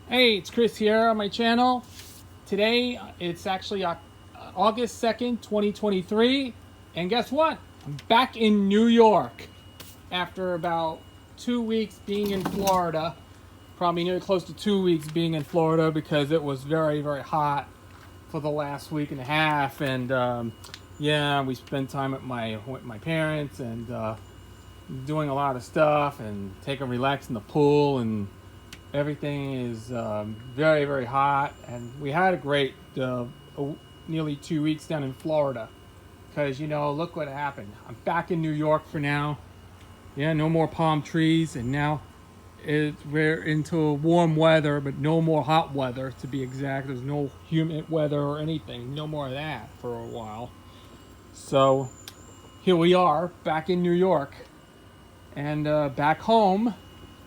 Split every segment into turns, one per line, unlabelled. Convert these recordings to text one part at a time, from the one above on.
Hey, it's Chris here on my channel. Today, it's actually August 2nd, 2023. And guess what? I'm back in New York after about 2 weeks being in Florida. Probably near close to 2 weeks being in Florida because it was very, very hot for the last week and a half. And yeah, we spent time with my parents and doing a lot of stuff and taking relax in the pool, and everything is very, very hot. And we had a great nearly 2 weeks down in Florida because, look what happened. I'm back in New York for now. Yeah, no more palm trees, and now we're into warm weather, but no more hot weather, to be exact. There's no humid weather or anything. No more of that for a while. So here we are back in New York and back home.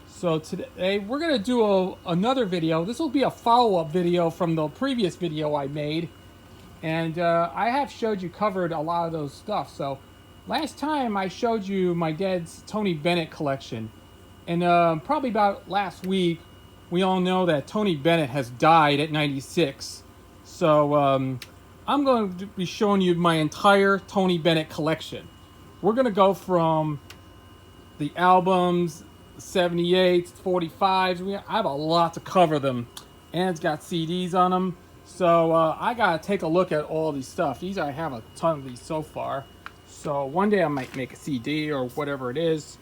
So today we're going to do another video. This will be a follow-up video from the previous video I made. And I have covered a lot of those stuff. So last time I showed you my dad's Tony Bennett collection. And probably about last week, we all know that Tony Bennett has died at 96. So I'm going to be showing you my entire Tony Bennett collection. We're going to go from the albums, 78s, 45s. I have a lot to cover them, and it's got CDs on them. So I gotta take a look at all these stuff. I have a ton of these so far. So one day I might make a CD or whatever it is.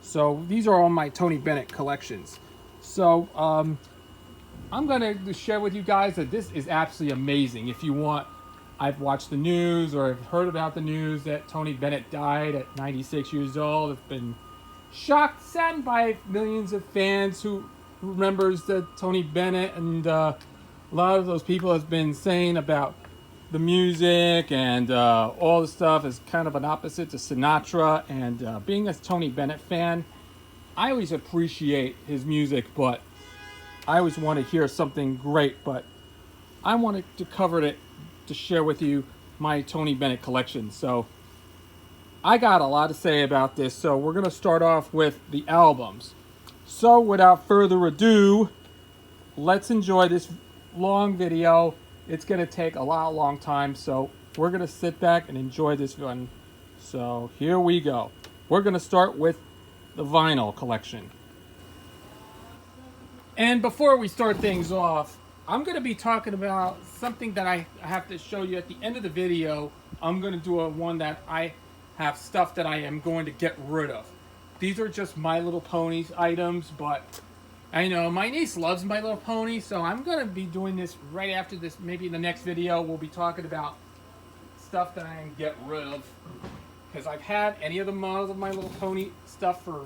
So these are all my Tony Bennett collections. So I'm gonna share with you guys that this is absolutely amazing. If you want, I've watched the news or I've heard about the news that Tony Bennett died at 96 years old. It's been shocked, saddened by millions of fans who remembers the Tony Bennett, and a lot of those people have been saying about the music and all the stuff is kind of an opposite to Sinatra. And being a Tony Bennett fan, I always appreciate his music, but I always want to hear something great. But I wanted to cover it to share with you my Tony Bennett collection. So I got a lot to say about this, so we're going to start off with the albums. So without further ado, let's enjoy this long video. It's going to take a long time, so we're going to sit back and enjoy this one. So here we go. We're going to start with the vinyl collection. And before we start things off, I'm going to be talking about something that I have to show you at the end of the video. I'm going to do one that I have stuff that I am going to get rid of. These are just My Little Ponies items, but I know my niece loves My Little Pony, so I'm going to be doing this right after this. Maybe in the next video we'll be talking about stuff that I can get rid of, because I've had any of the models of My Little Pony stuff for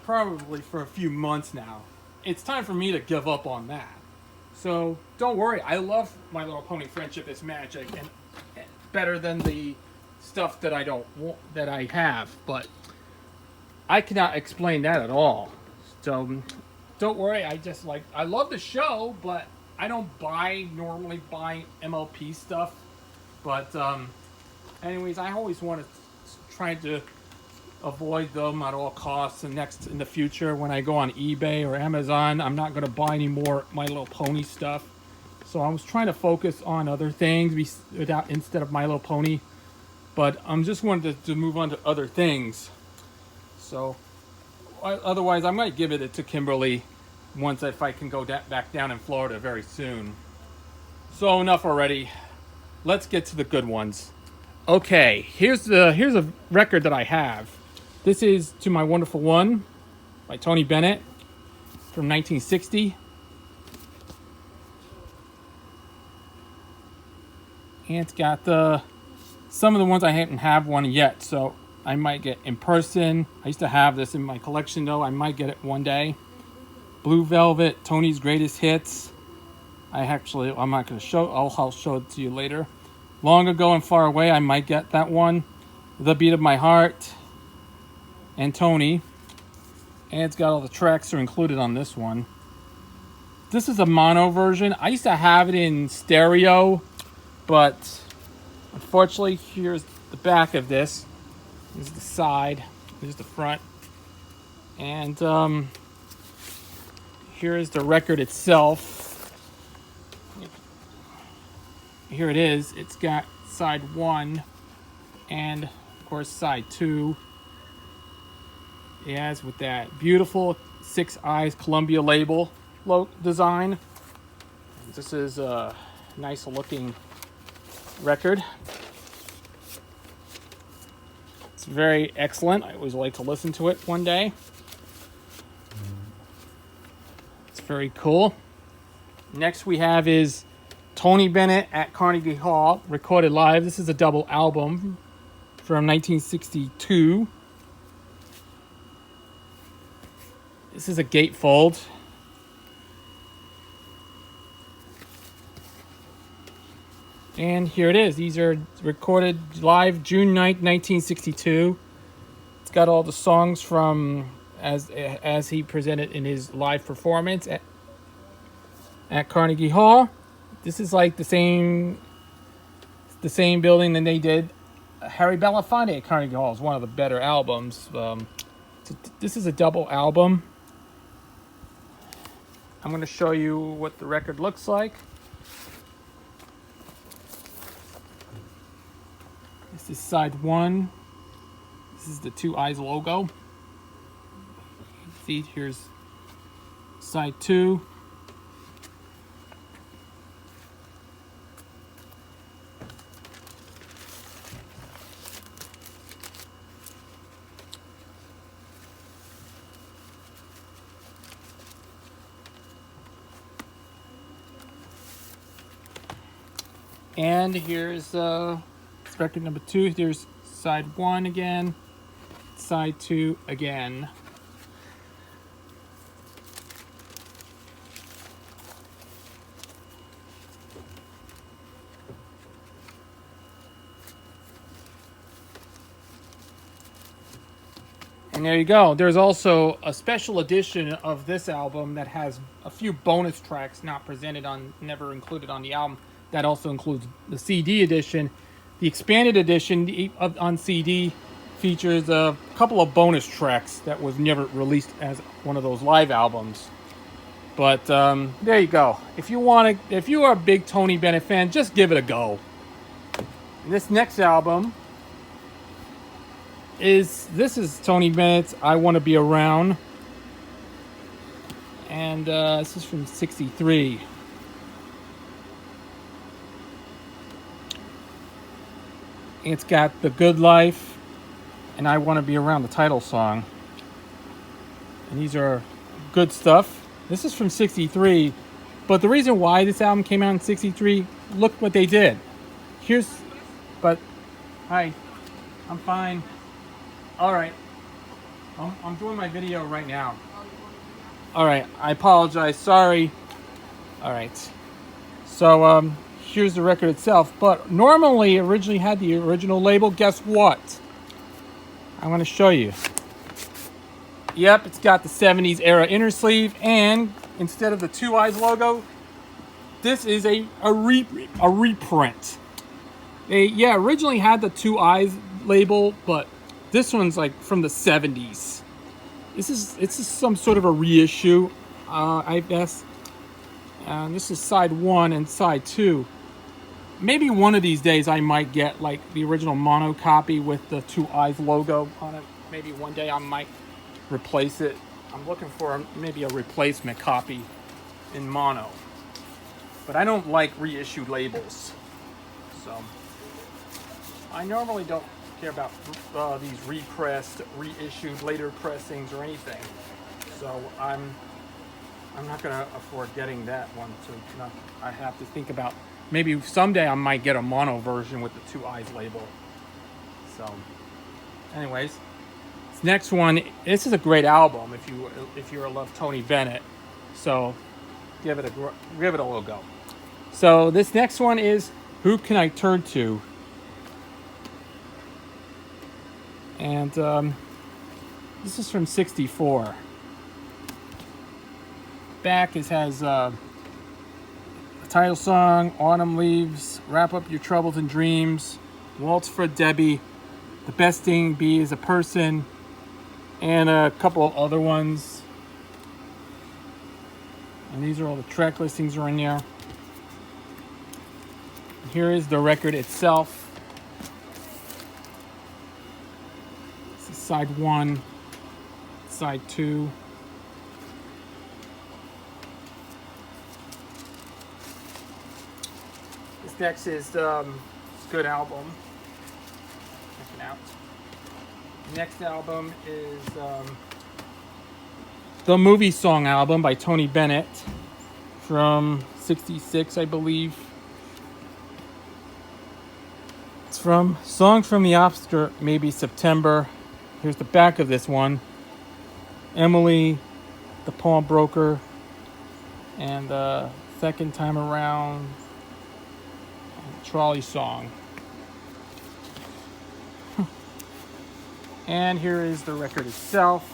probably for a few months now. It's time for me to give up on that. So don't worry, I love My Little Pony Friendship is Magic, and better than the stuff that I don't want, that I have, but I cannot explain that at all. So don't worry, I love the show, but I don't normally buy MLP stuff. But anyways, I always want to try to avoid them at all costs. And in the future, when I go on eBay or Amazon, I'm not going to buy any more My Little Pony stuff. So I was trying to focus on other things instead of My Little Pony. But I'm just wanted to move on to other things. So otherwise, I might give it to Kimberly if I can go back down in Florida very soon. So enough already. Let's get to the good ones. Okay, here's a record that I have. This is To My Wonderful One by Tony Bennett from 1960. And it's got some of the ones I haven't have one yet, so I might get In Person. I used to have this in my collection, though. I might get it one day. Blue Velvet, Tony's Greatest Hits. I'm not going to show. I'll show it to you later. Long Ago and Far Away. I might get that one. The Beat of My Heart. And Tony. And it's got all the tracks that are included on this one. This is a mono version. I used to have it in stereo, but unfortunately, here's the back of this. This is the side. This is the front. And here is the record itself. Here it is. It's got side 1 and, of course, side 2. Yes, with that beautiful 6 eyes Columbia label design. This is a nice looking record. It's very excellent. I always like to listen to it one day. It's very cool. Next we have is Tony Bennett at Carnegie Hall, recorded live. This is a double album from 1962. This is a gatefold. And here it is. These are recorded live June 9th, 1962. It's got all the songs from as he presented in his live performance at Carnegie Hall. This is like the same building that they did Harry Belafonte at Carnegie Hall. Is one of the better albums. This is a double album. I'm going to show you what the record looks like. This is side 1. This is the 2 eyes logo. See, here's side 2. And here's record number 2. Here's side 1 again, side 2 again. And there you go. There's also a special edition of this album that has a few bonus tracks never included on the album. That also includes the CD edition. The expanded edition on CD features a couple of bonus tracks that was never released as one of those live albums. But there you go. If you are a big Tony Bennett fan, just give it a go. And this next album is Tony Bennett's "I Want to Be Around," and this is from '63. It's got "The Good Life" and "I Want to Be Around," the title song. And these are good stuff. This is from '63, but the reason why this album came out in '63, look what they did. Hi, I'm fine. All right, I'm doing my video right now. All right, I apologize. Sorry. All right, so here's the record itself, but normally originally had the original label. Guess what? I'm going to show you. Yep, it's got the 70s era inner sleeve, and instead of the 2 eyes logo, this is a reprint. They originally had the 2 eyes label, but this one's like from the 70s. It's just some sort of a reissue, I guess. This is side 1 and side 2. Maybe one of these days I might get like the original mono copy with the 2 eyes logo on it. Maybe one day I might replace it. I'm looking for maybe a replacement copy in mono. But I don't like reissued labels. So I normally don't care about these repressed, reissued, later pressings or anything. So I'm not going to afford getting that one. So I have to think about maybe someday I might get a mono version with the 2 eyes label. So anyways, this next one, this is a great album if you love Tony Bennett. So give it a little go. So this next one is "Who Can I Turn To?" And this is from '64. Back it has the title song, "Autumn Leaves," "Wrap Up Your Troubles and Dreams," "Waltz for Debbie," "The Best Thing Be Is a Person," and a couple of other ones. And these are all the track listings are in there. Here is the record itself. This is side 1, side 2. This next is good album. Check it out. Next album is the Movie Song album by Tony Bennett from '66, I believe. It's from Songs from the Oscar, maybe September. Here's the back of this one. Emily, the Pawnbroker, and the Second Time Around, Trolley Song. And here is the record itself.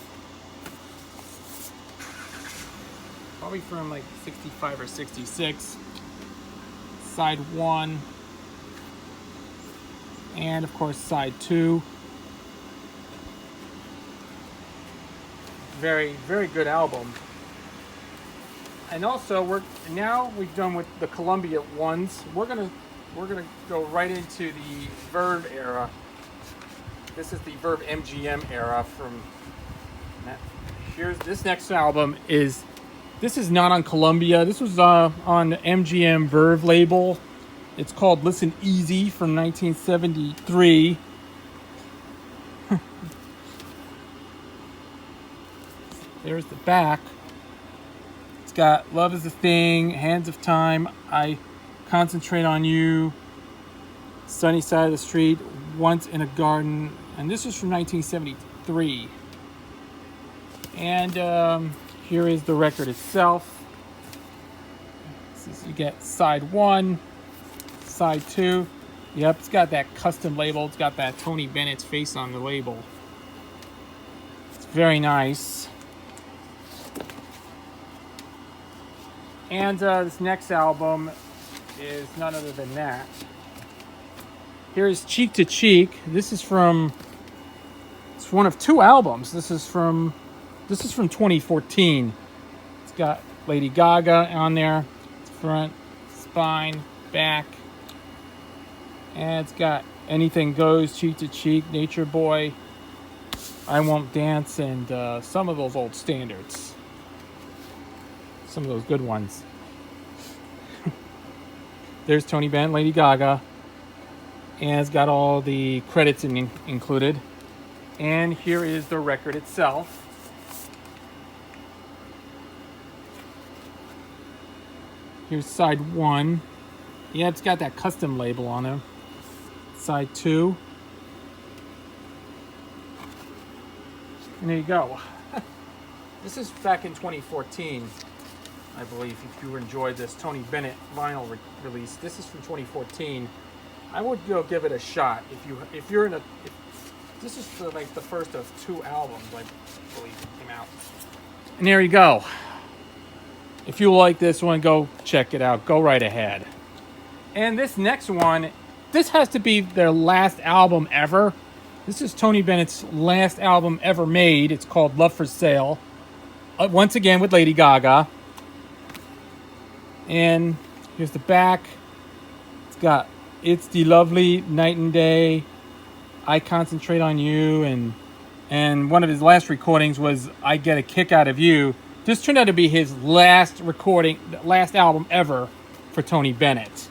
Probably from like 65 or 66. Side 1. And of course side 2. Very, very good album. And also we've done with the Columbia ones. We're gonna go right into the Verve era. This is the Verve MGM era from here's this next album is this is not on Columbia. This was on the MGM Verve label. It's called Listen Easy from 1973. There's the back. It's got Love is a Thing, Hands of Time, I Concentrate on You, Sunny Side of the Street, Once in a Garden, and this is from 1973. And here is the record itself. You get side 1, side 2. Yep, it's got that custom label. It's got that Tony Bennett's face on the label. It's very nice. And this next album is none other than that. Here's Cheek to Cheek. This is from, it's one of 2 albums. This is from 2014. It's got Lady Gaga on there. It's front, spine, back. And it's got Anything Goes, Cheek to Cheek, Nature Boy, I Won't Dance, and some of those old standards. Some of those good ones. There's Tony Bennett, Lady Gaga. And it's got all the credits included. And here is the record itself. Here's side 1. Yeah, it's got that custom label on it. Side 2. And there you go. This is back in 2014, I believe, if you enjoyed this Tony Bennett vinyl release. This is from 2014. I would go give it a shot if you're in a. This is like the first of 2 albums, I believe, that came out. And there you go. If you like this one, go check it out. Go right ahead. And this next one, this has to be their last album ever. This is Tony Bennett's last album ever made. It's called Love for Sale. Once again with Lady Gaga. And here's the back. It's got It's the Lovely, Night and Day, I Concentrate on You, and one of his last recordings was I Get a Kick Out of You. This turned out to be his last album ever for Tony Bennett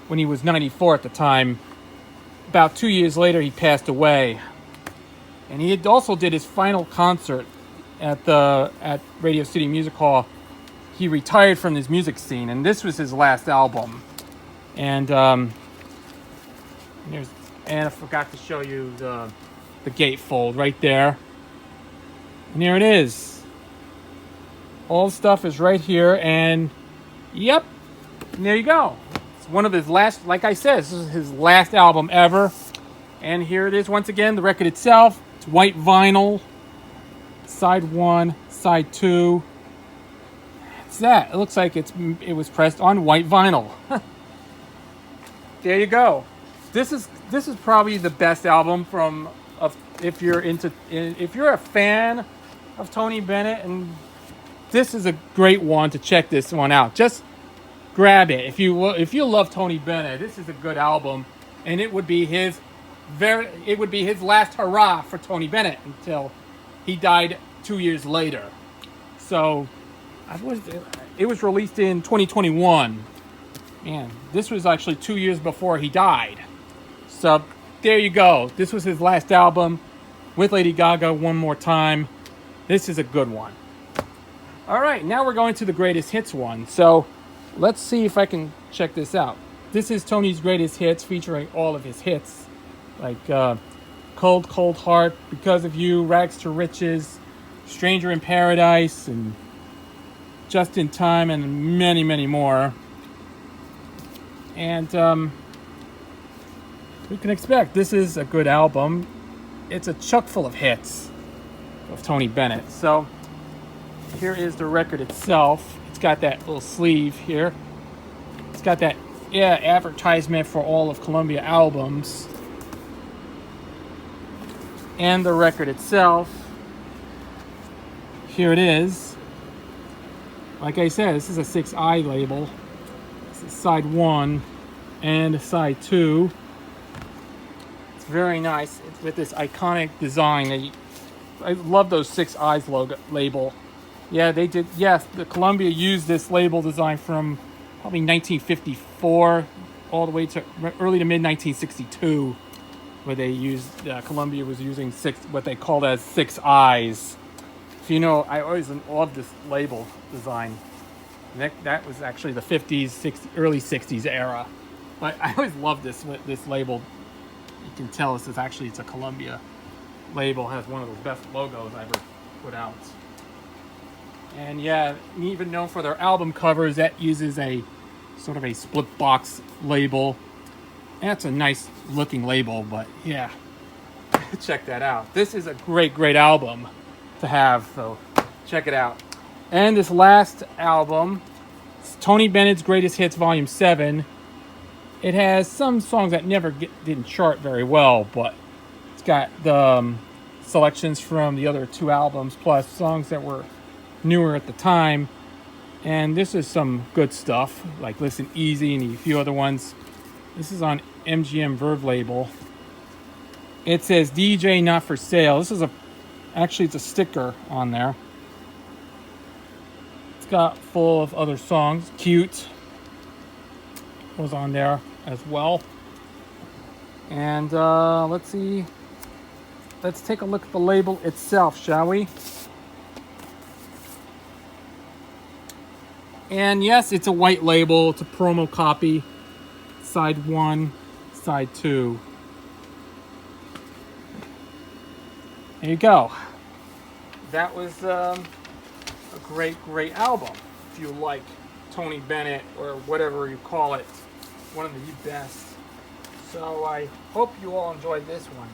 when he was 94 at the time. About 2 years later, he passed away. And he also did his final concert at Radio City Music Hall. He retired from his music scene, and this was his last album. And I forgot to show you the gatefold right there. And there it is. All the stuff is right here, and yep, and there you go. It's one of his last, like I said, this is his last album ever. And here it is once again, the record itself. It's white vinyl. Side 1, side 2. It's that. It looks like it was pressed on white vinyl. There you go. This is probably the best album if you're a fan of Tony Bennett and this is a great one to check this one out. Just grab it if you love Tony Bennett. This is a good album, and it would be his last hurrah for Tony Bennett until he died 2 years later. So it was released in 2021. Man, this was actually 2 years before he died. So there you go. This was his last album with Lady Gaga one more time. This is a good one. All right, now we're going to the greatest hits one. So let's see if I can check this out. This is Tony's greatest hits, featuring all of his hits, like Cold, Cold Heart, Because of You, Rags to Riches, Stranger in Paradise, and Just in Time, and many, many more. And we can expect this is a good album. It's a chock full of hits of Tony Bennett. So here is the record itself. It's got that little sleeve here. It's got that advertisement for all of Columbia albums. And the record itself. Here it is. Like I said, this is a 6i label. This is side 1 and side 2. It's very nice. It's with this iconic design. I love those 6 Eyes label. Yeah, they did. Yes, the Columbia used this label design from probably 1954 all the way to early to mid 1962, where they used Columbia was using what they called as 6 Eyes. If you know, I always loved this label design. That was actually the 50s, 60s, early 60s era. But I always loved this label. You can tell it's a Columbia label. Has one of those best logos I ever put out. And yeah, even known for their album covers, that uses a sort of a split box label. And it's a nice looking label, but yeah, check that out. This is a great, great album to have, so check it out. And this last album, it's Tony Bennett's Greatest Hits Volume 7. It has some songs that didn't chart very well, but it's got the selections from the other 2 albums, plus songs that were newer at the time. And this is some good stuff, like Listen Easy and a few other ones. This is on MGM Verve label. It says DJ Not For Sale. This is actually it's a sticker on there. It's got full of other songs. Cute was on there as well. And let's see. Let's take a look at the label itself, shall we? And yes, it's a white label. It's a promo copy. Side 1, side 2. There you go. That was a great, great album. If you like Tony Bennett or whatever you call it, one of the best. So I hope you all enjoyed this one.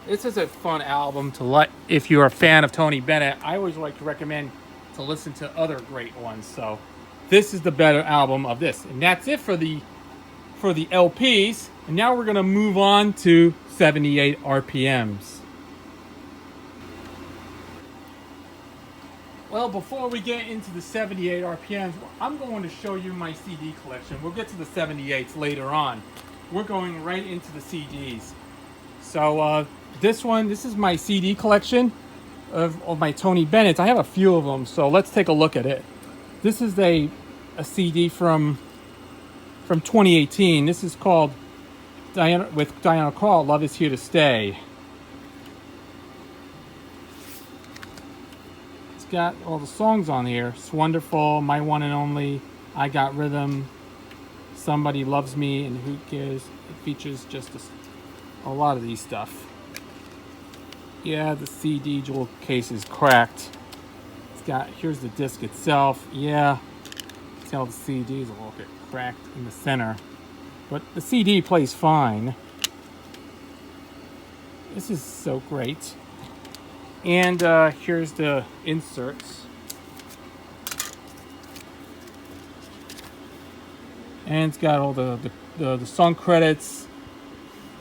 This is a fun album to like. If you're a fan of Tony Bennett, I always like to recommend to listen to other great ones. So this is the better album of this. And that's it for the LPs. And now we're going to move on to 78 RPMs. Well, before we get into the 78 RPMs, I'm going to show you my CD collection. We'll get to the 78s later on. We're going right into the CDs. So this is my CD collection of my Tony Bennett. I have a few of them, so let's take a look at it. This is a CD from 2018. This is called Diana Krall, Love Is Here to Stay. It's got all the songs on here. It's Wonderful, My One and Only, I Got Rhythm, Somebody Loves Me, and Who Cares? It features just a lot of these stuff. Yeah, the CD jewel case is cracked. Here's the disc itself. Yeah, tell the CD is a little bit cracked in the center, but the CD plays fine. This is so great. And here's the inserts. And it's got all the song credits,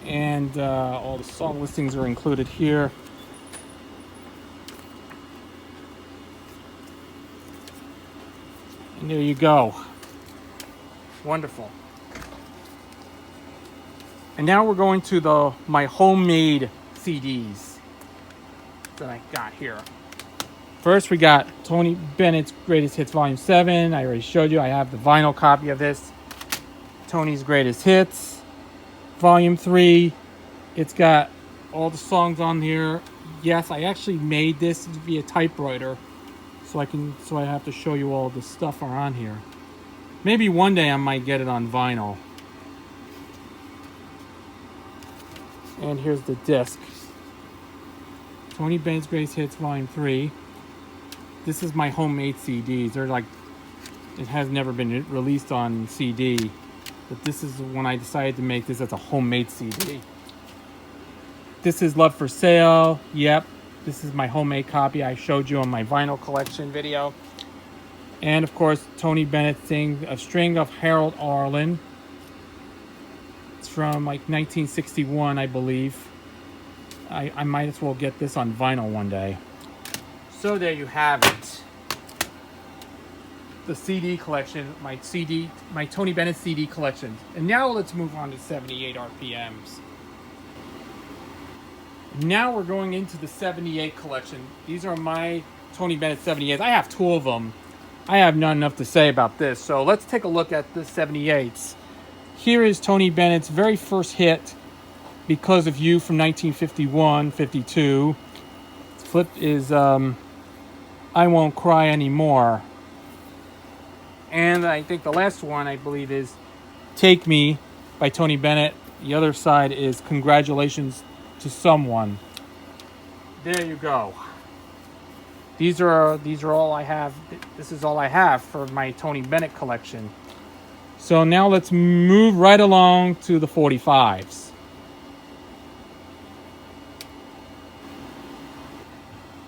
and all the song listings are included here. And there you go. Wonderful. And now we're going to my homemade CDs that I got here. First, we got Tony Bennett's Greatest Hits Volume 7. I already showed you. I have the vinyl copy of this. Tony's Greatest Hits Volume 3. It's got all the songs on here. Yes, I actually made this via typewriter, so I have to show you all the stuff are on here. Maybe one day I might get it on vinyl. And here's the disc. Tony Bennett's Greatest Hits Volume 3. This is my homemade CDs. They're like, it has never been released on CD, but this is when I decided to make this as a homemade CD. This is Love for Sale. Yep, this is my homemade copy I showed you on my vinyl collection video. And of course, Tony Bennett sings A String of Harold Arlen. It's from like 1961, I believe. I might as well get this on vinyl one day. So there you have it. The CD collection, my Tony Bennett CD collection. And now let's move on to 78 RPMs. Now we're going into the 78 collection. These are my Tony Bennett 78s. I have 2 of them. I have not enough to say about this. So let's take a look at the 78s. Here is Tony Bennett's very first hit, Because of You, from 1951-52. Flip is I Won't Cry Anymore. And I think the last one, I believe, is Take Me by Tony Bennett. The other side is Congratulations to Someone. There you go. These are all I have. This is all I have for my Tony Bennett collection. So now let's move right along to the 45s.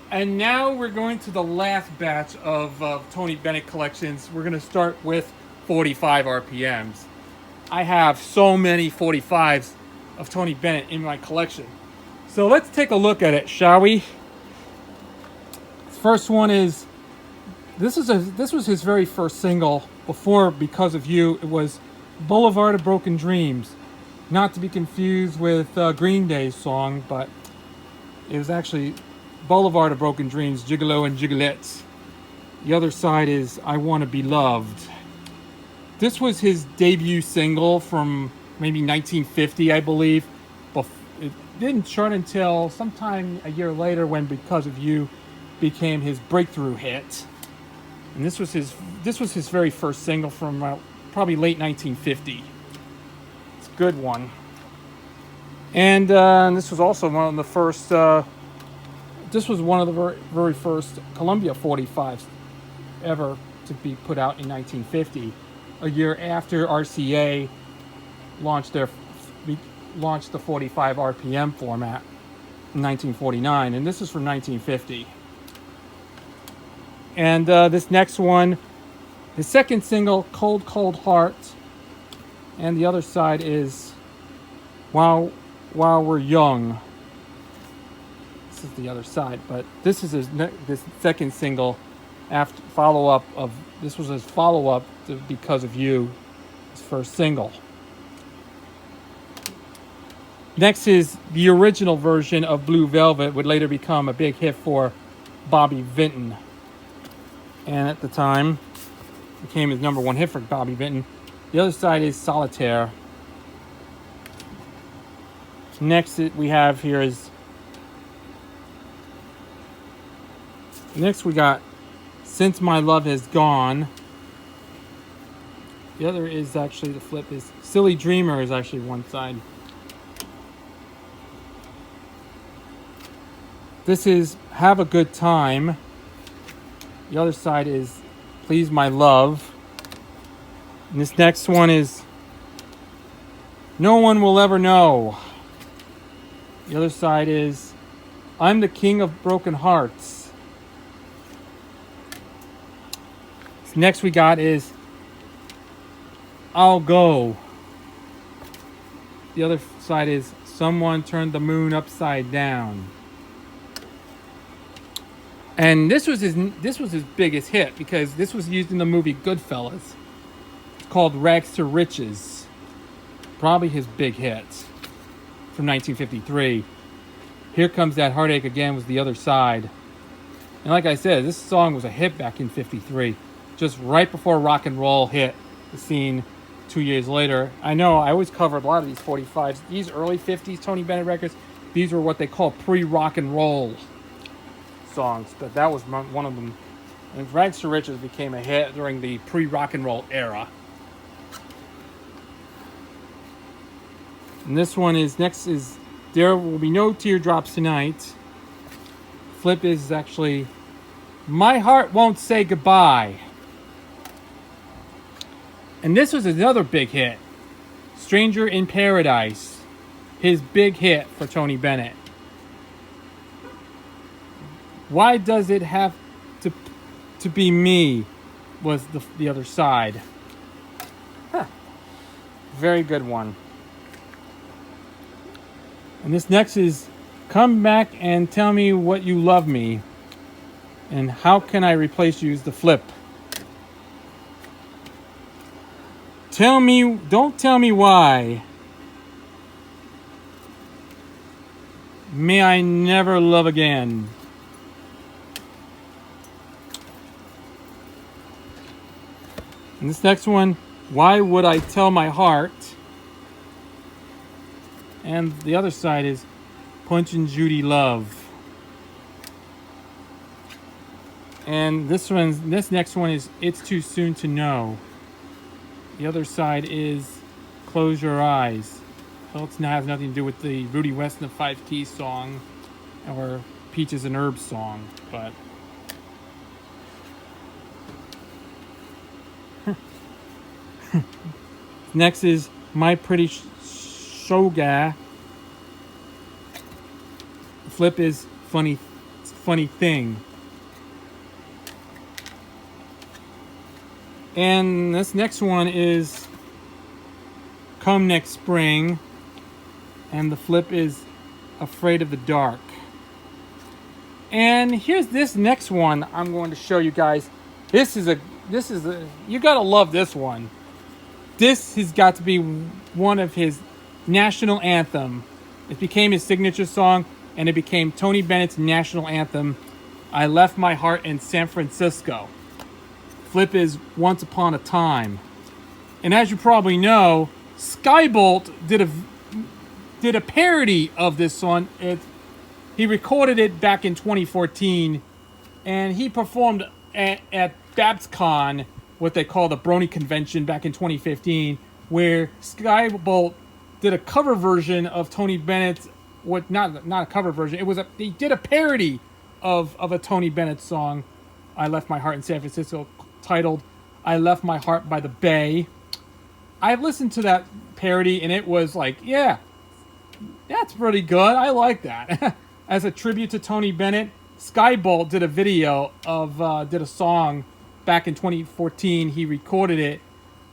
And now we're going to the last batch of Tony Bennett collections. We're going to start with 45 RPMs. I have so many 45s of Tony Bennett in my collection. So let's take a look at it, shall we? First one is, this was his very first single before Because of You. It was Boulevard of Broken Dreams. Not to be confused with Green Day's song, but it was actually Boulevard of Broken Dreams, Gigolo and Gigolettes. The other side is I Want to Be Loved. This was his debut single from maybe 1950, I believe. It didn't chart until sometime a year later when Because of You became his breakthrough hit. And this was his very first single from probably late 1950. It's a good one. And this was also one of the first. This was one of the very first Columbia 45s ever to be put out in 1950, a year after RCA launched the 45 RPM format in 1949, and this is from 1950. And this next one, his second single, Cold Cold Heart, and the other side is While We're Young. This is the other side, but this is this second single after follow-up of, this was his follow-up to Because of You, his first single. Next is the original version of Blue Velvet, would later become a big hit for Bobby Vinton, and at the time became his #1 hit for Bobby Vinton. The other side is Solitaire. Next we have here is, next we got Since My Love Has Gone. The other is actually, the flip is Silly Dreamer is actually one side. This is Have a Good Time. The other side is Please My Love. And this next one is No One Will Ever Know. The other side is I'm the King of Broken Hearts. Next we got is I'll Go. The other side is Someone Turned the Moon Upside Down. And this was his biggest hit because this was used in the movie Goodfellas. It's called Rags to Riches. Probably his big hit from 1953. Here Comes That Heartache Again was the other side. And like I said, this song was a hit back in 53. Just right before rock and roll hit the scene 2 years later. I know I always covered a lot of these 45s. These early 50s Tony Bennett records, these were what they call pre-rock and roll songs. But that was one of them. And Rags to Riches became a hit during the pre-rock and roll era. And this one is, next is There Will Be No Teardrops Tonight. Flip is actually My Heart Won't Say Goodbye. And this was another big hit. Stranger in Paradise. His big hit for Tony Bennett. Why Does It Have to Be Me was the other side. Huh. Very good one. And this next is Come Back and Tell Me What You Love Me. And How Can I Replace You is the Flip. Don't tell me why. May I never love again. And this next one, Why Would I Tell My Heart? And the other side is Punch and Judy Love. And this next one is It's Too Soon to Know. The other side is Close Your Eyes. Well, it has nothing to do with the Rudy West and the Five Keys song or Peaches and Herbs song, but next is My Pretty Shoga. The flip is Funny Thing. And this next one is Come Next Spring. And the flip is Afraid of the Dark. And here's this next one I'm going to show you guys. This is you gotta love this one. This has got to be one of his national anthem. It became his signature song, and it became Tony Bennett's national anthem. I Left My Heart in San Francisco. Flip is Once Upon a Time. And as you probably know, Skybolt did a parody of this song. He recorded it back in 2014, and he performed at BabsCon, what they call the Brony Convention, back in 2015, where Skybolt did a cover version of Tony Bennett's, not a cover version. He did a parody of a Tony Bennett song, I Left My Heart in San Francisco, titled I Left My Heart by the Bay. I've listened to that parody, and it was like, yeah, that's pretty good. I like that. As a tribute to Tony Bennett, Skybolt did a video did a song back in 2014. He recorded it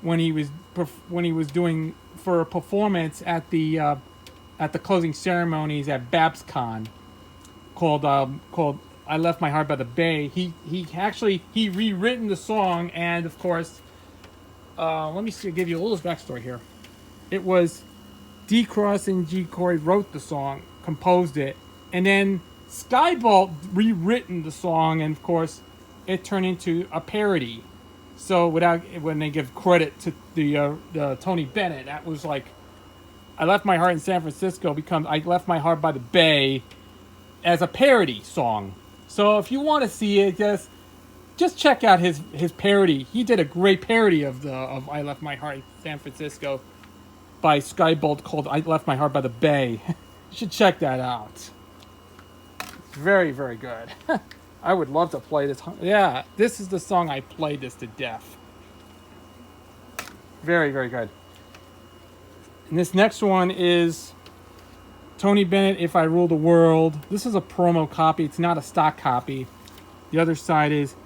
when he was doing for a performance at the closing ceremonies at BabsCon, called I Left My Heart by the Bay. He rewritten the song, and of course, let me give you a little backstory here. It was D. Cross and G. Corey wrote the song, composed it, and then Skybolt rewritten the song, and of course, it turned into a parody. So when they give credit to the Tony Bennett, that was like, I Left My Heart in San Francisco becomes I Left My Heart by the Bay as a parody song. So if you want to see it, just check out his parody. He did a great parody of I Left My Heart in San Francisco by Skybolt called I Left My Heart by the Bay. You should check that out. It's very, very good. I would love to play this. Yeah, this is the song I played this to death. Very, very good. And this next one is Tony Bennett, If I Rule the World. This is a promo copy. It's not a stock copy. The other side is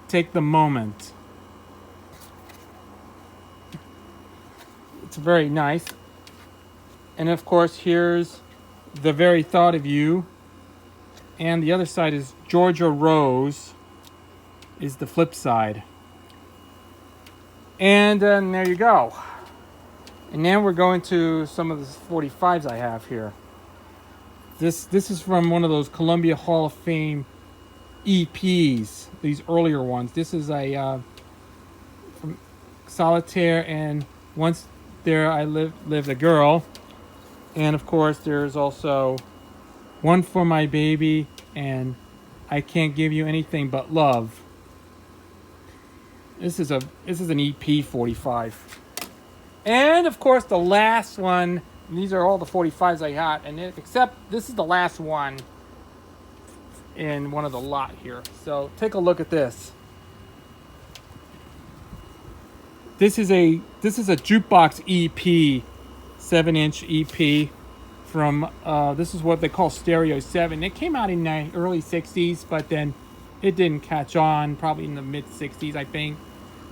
Take the Moment. It's very nice. And of course, here's The Very Thought of You. And the other side is Georgia Rose is the flip side. And there you go. And now we're going to some of the 45s I have here. This is from one of those Columbia Hall of Fame EPs, these earlier ones. This is a from Solitaire and Once There I Lived a Girl. And of course there's also One for My Baby and I Can't Give You Anything But Love. This is an EP 45. And of course the last one, these are all the 45s I got, and except this is the last one in one of the lot here. So take a look at this. This is a jukebox EP, 7-inch EP from this is what they call Stereo 7. It came out in the early 60s, but then it didn't catch on, probably in the mid 60s, I think.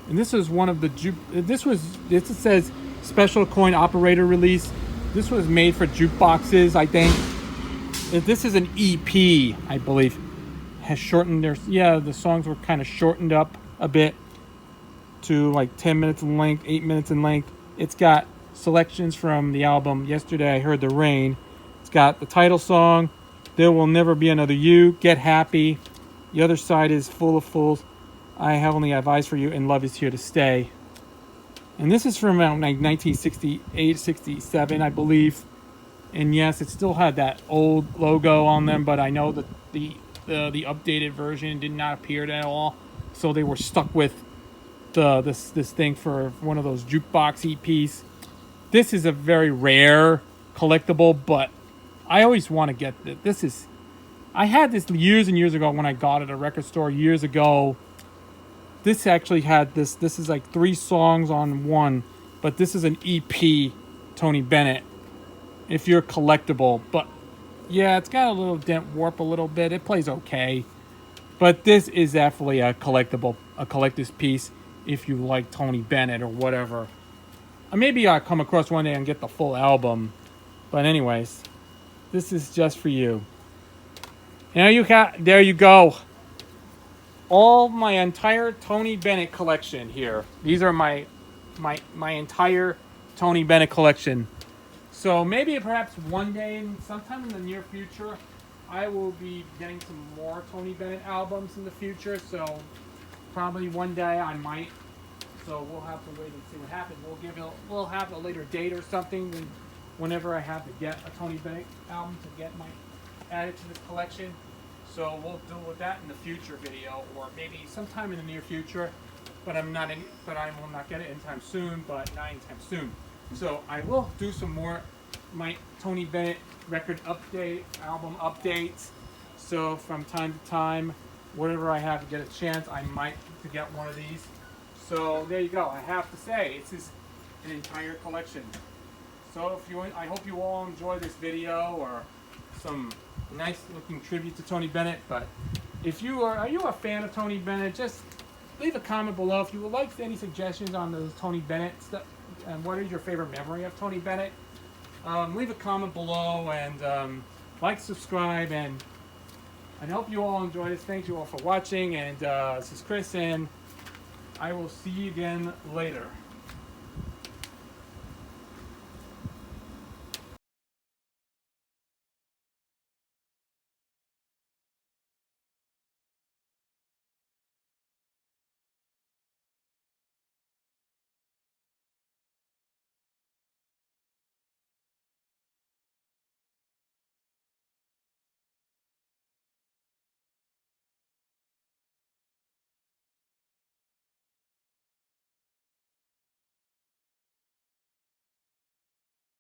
And this is one of the this says special coin operator release. This was made for jukeboxes, I think. This is an EP, I believe. Has shortened their, the songs were kind of shortened up a bit to like 10 minutes in length, 8 minutes in length. It's got selections from the album Yesterday I Heard the Rain. It's got the title song, There Will Never Be Another You, Get Happy. The other side is Full of Fools, I Have Only Have Eyes for You, and Love Is Here to Stay. And this is from around like 1968, 67, I believe. And yes, it still had that old logo on them, but I know that the updated version did not appear at all. So they were stuck with this thing for one of those jukebox EPs. This is a very rare collectible, but I always want to get this. I had this years and years ago when I got it at a record store years ago. This actually had this. This is like 3 songs on one, but this is an EP, Tony Bennett. If you're collectible, but yeah, it's got a little dent warp a little bit. It plays okay, but this is definitely a collector's piece. If you like Tony Bennett or whatever, maybe I'll come across one day and get the full album. But anyways, this is just for you. There you go. All my entire Tony Bennett collection here. These are my entire Tony Bennett collection. So maybe perhaps one day, sometime in the near future, I will be getting some more Tony Bennett albums in the future. So probably one day I might. So we'll have to wait and see what happens. We'll have a later date or something whenever I have to get a Tony Bennett album to get add it to the collection. So we'll deal with that in the future video, or maybe sometime in the near future. But I will not get it anytime soon. But not anytime soon. So I will do some more my Tony Bennett record album updates. So from time to time, whatever I have to get a chance, I might to get one of these. So there you go. I have to say, this is an entire collection. So I hope you all enjoy this video or some nice looking tribute to Tony Bennett. But if are you a fan of Tony Bennett? Just leave a comment below if you would like any suggestions on those Tony Bennett stuff. And what is your favorite memory of Tony Bennett? Leave a comment below and like, subscribe, and I hope you all enjoyed this. Thank you all for watching, and this is Chris, and I will see you again later.